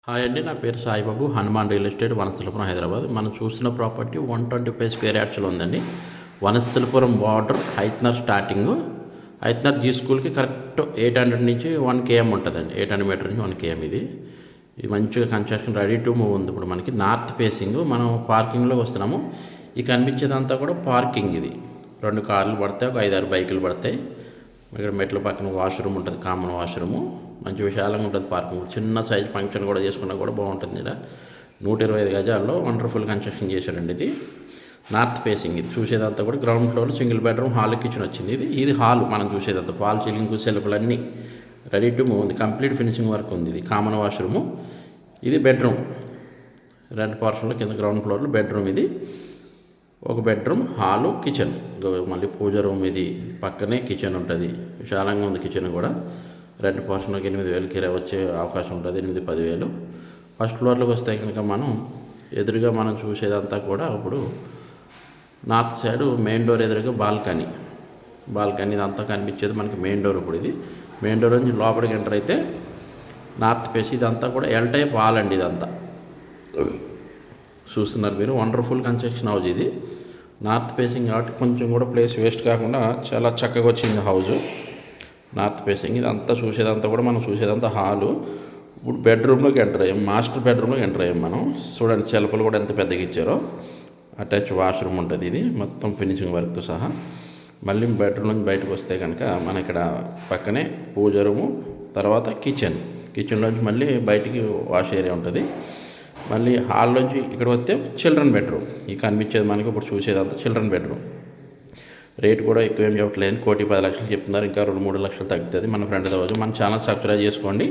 Hi అండి. నా పేరు సాయిబాబు. Hanuman real estate Vanasthalipuram Hyderabad. మనం చూస్తున్న ప్రాపర్టీ 125 స్క్వేర్ యార్డ్స్లో ఉందండి. వనస్థలిపురం బార్డర్ హైత్నర్ స్టార్టింగు. హైత్నర్ జీ స్కూల్కి కరెక్ట్ 800 నుంచి 1 km ఉంటుందండి. 800 మీటర్ నుంచి 1 km ఇది మంచిగా కన్స్ట్రక్షన్ రెడీ టు మూవ్ ఉంది. ఇప్పుడు మనకి నార్త్ ఫేసింగ్ మనం పార్కింగ్లోకి వస్తున్నాము. ఈ కనిపించేదంతా కూడా పార్కింగ్. ఇది 2 కార్లు పడతాయి, ఒక 5-6 బైకులు పడతాయి. ఇక్కడ మెట్ల పక్కన వాష్రూమ్ ఉంటుంది, కామన్ వాష్రూము. మంచి విశాలంగా ఉంటుంది పార్కింగ్. చిన్న సైజ్ ఫంక్షన్ కూడా చేసుకున్నా కూడా బాగుంటుంది. ఇక్కడ 125 గజాల్లో వండర్ఫుల్ కన్స్ట్రక్షన్ చేశారండి. ఇది నార్త్ ఫేసింగ్. ఇది చూసేదంతా కూడా ground floor single bedroom hall kitchen వచ్చింది. ఇది హాల్ మనం చూసేదంతా ఫాల్ సీలింగ్ సెల్ఫ్లు అన్నీ రెడీ టు మూవ్ ఉంది. కంప్లీట్ ఫినిషింగ్ వర్క్ ఉంది. ఇది కామన్ వాష్రూము. ఇది బెడ్రూమ్. 2 పోర్షన్లో కింద గ్రౌండ్ ఫ్లోర్లో బెడ్రూమ్. ఇది ఒక బెడ్రూమ్, హాలు, కిచెన్, మళ్ళీ పూజ రూమ్. ఇది పక్కనే కిచెన్ ఉంటుంది. విశాలంగా ఉంది కిచెన్ కూడా. 2 పోర్షన్లోకి 8,000 కిరాయి వచ్చే అవకాశం ఉంటుంది. 8-10,000. ఫస్ట్ ఫ్లోర్లోకి వస్తే కనుక మనం ఎదురుగా మనం చూసేదంతా కూడా ఇప్పుడు నార్త్ సైడ్ మెయిన్ డోర్ ఎదురుగా బాల్కనీ ఇదంతా కనిపించేది మనకి మెయిన్ డోర్. ఇప్పుడు ఇది మెయిన్ డోర్ నుంచి లోపలికి ఎంటర్ అయితే నార్త్ ఫేస్. ఇదంతా కూడా ఎల్ టైప్ హాల్ అండి. ఇదంతా చూస్తున్నారు మీరు. వండర్ఫుల్ కన్స్ట్రక్షన్ హౌస్ ఇది. నార్త్ ఫేసింగ్ కాబట్టి కొంచెం కూడా ప్లేస్ వేస్ట్ కాకుండా చాలా చక్కగా వచ్చింది హౌజు. నార్త్ ఫేసింగ్ ఇదంతా చూసేదంతా కూడా మనం చూసేదంతా హాలు. ఇప్పుడు బెడ్రూమ్లోకి ఎంటర్ అయ్యాం. మాస్టర్ బెడ్రూమ్లోకి ఎంటర్ అయ్యాం మనం. చూడండి సెల్ఫ్లు కూడా ఎంత పెద్దగా ఇచ్చారో. అటాచ్ వాష్రూమ్ ఉంటుంది. ఇది మొత్తం ఫినిషింగ్ వర్క్తో సహా. మళ్ళీ బెడ్రూమ్ నుంచి బయటకు వస్తే కనుక మన ఇక్కడ పక్కనే పూజ రూము, తర్వాత కిచెన్లోంచి మళ్ళీ బయటికి వాష్ ఏరియా ఉంటుంది. మళ్ళీ హాల్లోంచి ఇక్కడ వస్తే చిల్డ్రన్ బెడ్రూమ్. ఈ కనిపించేది మనకి ఇప్పుడు చూసేదంతా చిల్డ్రన్ బెడ్రూమ్. రేట్ కూడా ఎక్కువ ఏం చెప్పట్లేదు. 1,10,00,000 చెప్తున్నారు. ఇంకా 2-3 లక్షలు తగ్గుతుంది. మన ఫ్రెండ్ అవ్వచ్చు. మన ఛానల్ సబ్స్క్రైబ్ చేసుకోండి.